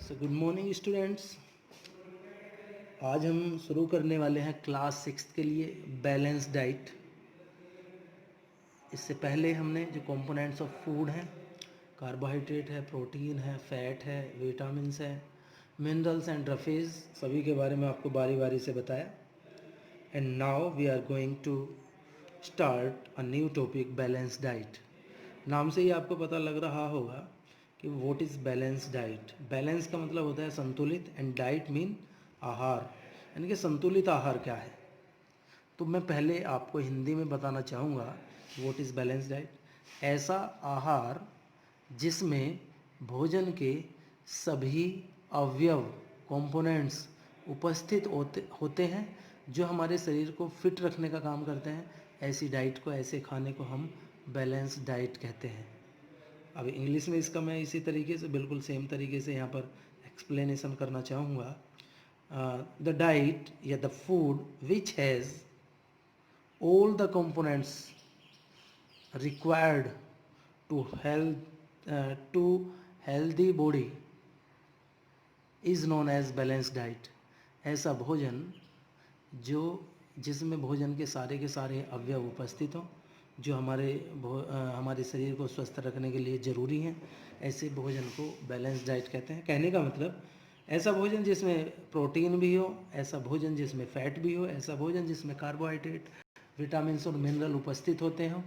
Good morning students. आज हम शुरू करने वाले हैं क्लास 6 के लिए बैलेंस डाइट। इससे पहले हमने जो कंपोनेंट्स ऑफ फूड हैं, कार्बोहाइड्रेट है, प्रोटीन है, फैट है, विटामिन्स है, मिनरल्स एंड ट्रफेज, सभी के बारे में आपको बारी बारी से बताया। And now we are going to start a new topic, balance diet. नाम से ही आपको पता लग रहा होगा कि what is balance diet. Balance का मतलब होता है संतुलित, एंड डाइट मीन आहार, यानी कि संतुलित आहार क्या है। तो मैं पहले आपको हिंदी में बताना चाहूँगा व्हाट इज़ बैलेंस डाइट। ऐसा आहार जिसमें भोजन के सभी अवयव, कंपोनेंट्स उपस्थित होते हैं जो हमारे शरीर को फिट रखने का काम करते हैं। ऐसी डाइट को, ऐसे खाने को हम बैलेंस डाइट कहते हैं। अब इंग्लिश में इसका मैं इसी तरीके से, बिल्कुल सेम तरीके से यहाँ पर एक्सप्लेनेशन करना चाहूँगा। द डाइट या the food which has all the components required to healthy body is known as balanced diet। ऐसा भोजन जिसमें भोजन के सारे अवयव उपस्थित हों जो हमारे शरीर को स्वस्थ रखने के लिए ज़रूरी हैं, ऐसे भोजन को बैलेंस डाइट कहते हैं। कहने का मतलब ऐसा भोजन जिसमें प्रोटीन भी हो, ऐसा भोजन जिसमें फैट भी हो, ऐसा भोजन जिसमें कार्बोहाइड्रेट, विटामिन और मिनरल उपस्थित होते हों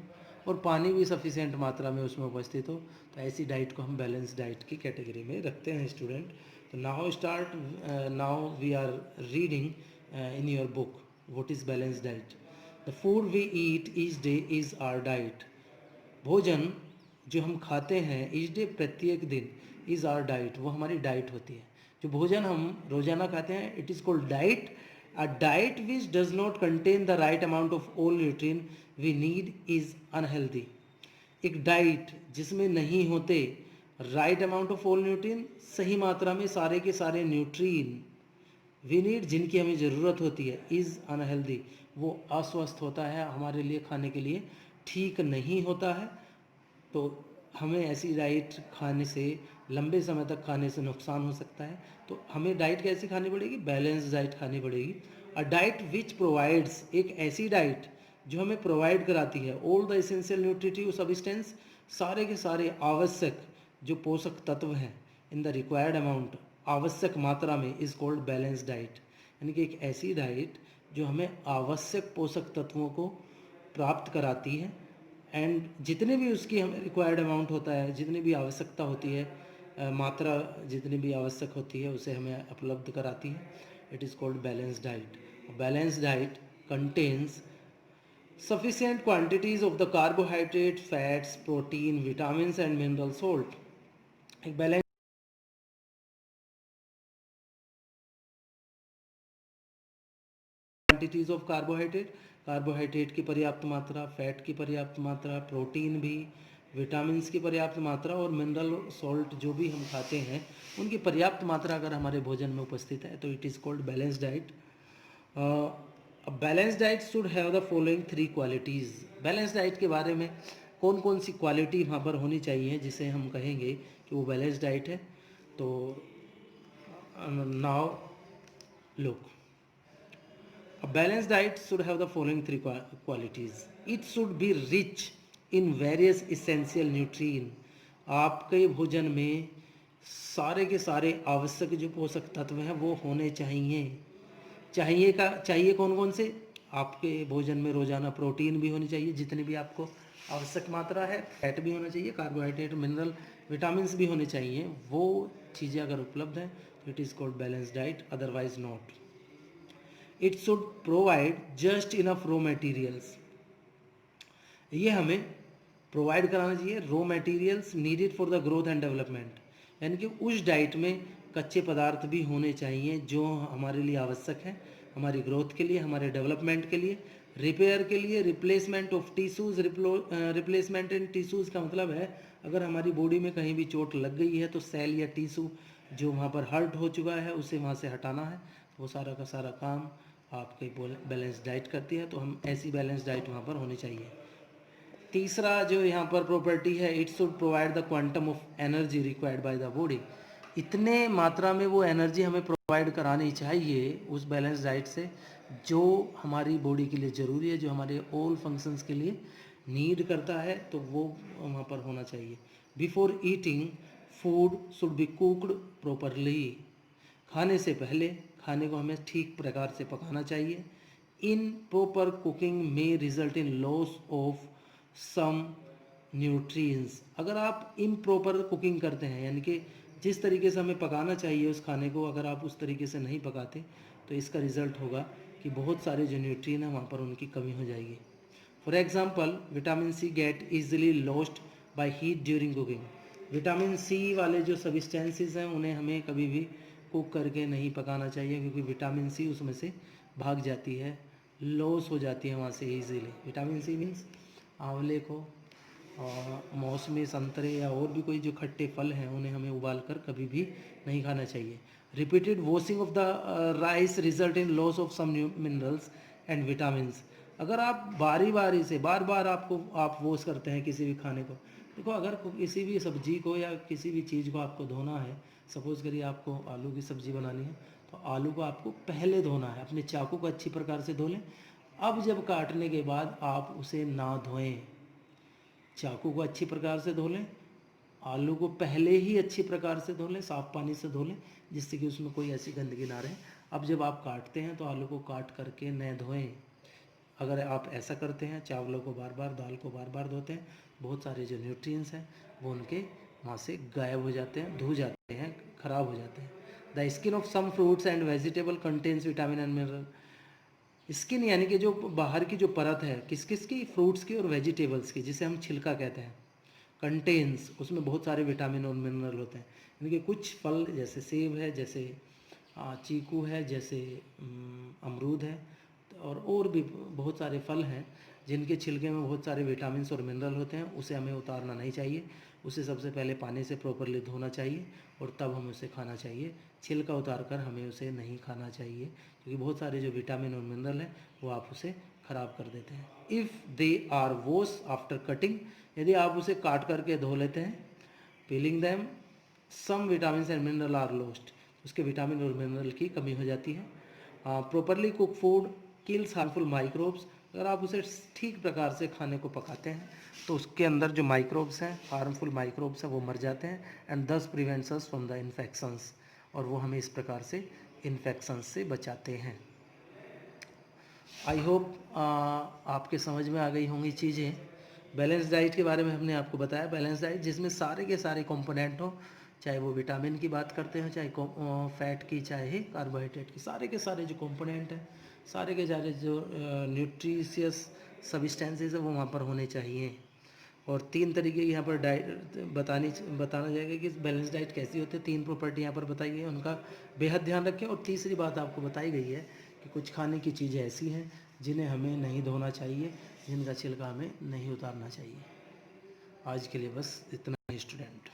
और पानी भी सफिशिएंट मात्रा में उसमें उपस्थित हो, तो ऐसी डाइट को हम बैलेंस डाइट की कैटेगरी में रखते हैं स्टूडेंट। तो now we are reading in your book what is balance diet. The food we eat each day is our diet. भोजन जो हम खाते हैं ईच डे, प्रत्येक दिन, इज़ आवर डाइट, वो हमारी डाइट होती है। जो भोजन हम रोजाना खाते हैं it is called diet. A diet which does not contain the right amount of all nutrient we need is unhealthy। एक डाइट जिसमें नहीं होते right amount of all nutrient, सही मात्रा में सारे के सारे न्यूट्रिएंट वी नीड, जिनकी हमें ज़रूरत होती है, इज़ अनहेल्दी, वो अस्वस्थ होता है, हमारे लिए खाने के लिए ठीक नहीं होता है। तो हमें ऐसी डाइट खाने से, लंबे समय तक खाने से नुकसान हो सकता है। तो हमें डाइट कैसी खानी पड़ेगी? बैलेंस डाइट खानी पड़ेगी। अ डाइट विच प्रोवाइड्स, एक ऐसी डाइट जो हमें प्रोवाइड कराती है all the essential nutritive substance, सारे के सारे आवश्यक जो पोषक तत्व हैं, इन द रिक्वायर्ड अमाउंट, आवश्यक मात्रा में, इज़ कॉल्ड बैलेंस डाइट। यानी कि एक ऐसी डाइट जो हमें आवश्यक पोषक तत्वों को प्राप्त कराती है, एंड जितने भी उसकी हमें रिक्वायर्ड अमाउंट होता है, जितनी भी आवश्यकता होती है, मात्रा जितनी भी आवश्यक होती है, उसे हमें उपलब्ध कराती है। It is called balance diet. Balance diet contains sufficient quantities of the carbohydrate, fats, protein, vitamins and mineral salt। एक balance quantities of carbohydrate, carbohydrate की पर्याप्त मात्रा, फैट की पर्याप्त मात्रा, प्रोटीन भी, विटामिन्स की पर्याप्त मात्रा और मिनरल सॉल्ट जो भी हम खाते हैं उनकी पर्याप्त मात्रा अगर हमारे भोजन में उपस्थित है तो it is called balance diet. Balance diet should have the following 3 qualities. Balance diet के बारे में कौन कौन सी क्वालिटी वहाँ पर होनी चाहिए जिसे हम कहेंगे कि वो बैलेंस डाइट है। तो now look, a balanced diet should have the following 3 qualities। It should be rich in various essential nutrients। आपके भोजन में सारे के सारे आवश्यक जो पोषक तत्व हैं वो होने चाहिए। चाहिए कौन कौन से? आपके भोजन में रोजाना प्रोटीन भी होनी चाहिए जितनी भी आपको आवश्यक मात्रा है, फैट भी होना चाहिए, कार्बोहाइड्रेट, मिनरल, विटामिन्स भी होने चाहिए। वो चीज़ें अगर उपलब्ध हैं तो it is called balance diet, otherwise not. It should provide just enough raw materials. ये हमें प्रोवाइड कराना चाहिए raw materials needed for the growth and development. यानी कि उस डाइट में कच्चे पदार्थ भी होने चाहिए जो हमारे लिए आवश्यक हैं, हमारी ग्रोथ के लिए, हमारे डेवलपमेंट के लिए, रिपेयर के लिए, replacement of tissues. Replacement in tissues का मतलब है अगर हमारी बॉडी में कहीं भी चोट लग गई है तो सेल या टिश्यू जो वहाँ पर हर्ट हो चुका है उसे वहाँ से हटाना है। वो सारा का सारा काम आपके बैलेंस डाइट करती है। तो हम ऐसी बैलेंस डाइट वहाँ पर होनी चाहिए। तीसरा जो यहाँ पर प्रॉपर्टी है, it should provide the quantum of energy required by the body. इतने मात्रा में वो एनर्जी हमें प्रोवाइड करानी चाहिए उस बैलेंस डाइट से जो हमारी बॉडी के लिए ज़रूरी है, जो हमारे ऑल फंक्शंस के लिए नीड करता है, तो वो वहाँ पर होना चाहिए। Before eating food should be cooked properly. खाने से पहले खाने को हमें ठीक प्रकार से पकाना चाहिए। इन प्रॉपर कुकिंग में result in loss of some nutrients. अगर आप इम्प्रॉपर कुकिंग करते हैं, यानी कि जिस तरीके से हमें पकाना चाहिए उस खाने को, अगर आप उस तरीके से नहीं पकाते तो इसका रिज़ल्ट होगा कि बहुत सारे जो न्यूट्रिएंट हैं वहाँ पर उनकी कमी हो जाएगी। For example, vitamin C get easily lost by heat during cooking. Vitamin C वाले जो सब्सटेंसेस हैं उन्हें हमें कभी भी कुक करके नहीं पकाना चाहिए, क्योंकि विटामिन सी उसमें से भाग जाती है, लॉस हो जाती है वहाँ से ईजीली। विटामिन सी मीन्स आंवले को और मौसमी संतरे या और भी कोई जो खट्टे फल हैं उन्हें हमें उबाल कर कभी भी नहीं खाना चाहिए। Repeated washing of the rice result in loss of some minerals and vitamins. अगर आप बारी बारी से बार बार आप वॉश करते हैं किसी भी खाने को, देखो अगर किसी भी सब्जी को या किसी भी चीज़ को आपको धोना है, सपोज़ करिए आपको आलू की सब्ज़ी बनानी है, तो आलू को आपको पहले धोना है, अपने चाकू को अच्छी प्रकार से धो लें। अब जब काटने के बाद आप उसे ना धोएं, चाकू को अच्छी प्रकार से धो लें, आलू को पहले ही अच्छी प्रकार से धो लें, साफ़ पानी से धो लें, जिससे कि उसमें कोई ऐसी गंदगी ना रहे। अब जब आप काटते हैं तो आलू को काट करके न धोएं। अगर आप ऐसा करते हैं, चावलों को बार बार, दाल को बार बार धोते हैं, बहुत सारे जो न्यूट्रिएंट्स हैं वो उनके वहाँ से गायब हो जाते हैं, धो जाते हैं, खराब हो जाते हैं। The skin of some fruits and vegetable contains vitamin and mineral. Skin यानी कि जो बाहर की जो परत है किस किस की, फ्रूट्स की और वेजिटेबल्स की, जिसे हम छिलका कहते हैं, कंटेन्स, उसमें बहुत सारे विटामिन और मिनरल होते हैं। यानी कि कुछ फल जैसे सेब है, जैसे चीकू है, जैसे अमरूद है, और भी बहुत सारे फल हैं जिनके छिलके में बहुत सारे विटामिन और मिनरल होते हैं। उसे हमें उतारना नहीं चाहिए, उसे सबसे पहले पानी से प्रॉपरली धोना चाहिए और तब हमें उसे खाना चाहिए। छिलका उतार कर हमें उसे नहीं खाना चाहिए, क्योंकि बहुत सारे जो विटामिन और मिनरल हैं वो आप उसे ख़राब कर देते हैं। If they are wash after cutting, यदि आप उसे काट करके धो लेते हैं, peeling them, some vitamin and mineral are lost, उसके विटामिन और मिनरल की कमी हो जाती है। Properly cook food kills harmful microbes. अगर आप उसे ठीक प्रकार से खाने को पकाते हैं तो उसके अंदर जो माइक्रोब्स हैं, हार्मफुल माइक्रोब्स हैं, वो मर जाते हैं, एंड दस prevents us from the infections, और वो हमें इस प्रकार से इन्फेक्शंस से बचाते हैं। आई होप आपके समझ में आ गई होंगी चीज़ें। बैलेंस डाइट के बारे में हमने आपको बताया। बैलेंस डाइट जिसमें सारे के सारे कंपोनेंट हों, चाहे वो विटामिन की बात करते हैं, चाहे फैट की, चाहे कार्बोहाइड्रेट की, सारे के सारे जो कंपोनेंट हैं, सारे के सारे जो न्यूट्रिशियस सब्सटेंसेस है वो वहाँ पर होने चाहिए। और 3 तरीके की यहाँ पर डाइट बताना जाएगा कि बैलेंस डाइट कैसी होती है। 3 प्रॉपर्टी यहाँ पर बताई गई है, उनका बेहद ध्यान रखें। और तीसरी बात आपको बताई गई है कि कुछ खाने की चीज़ें ऐसी हैं जिन्हें हमें नहीं धोना चाहिए, जिनका छिलका हमें नहीं उतारना चाहिए। आज के लिए बस इतना ही स्टूडेंट।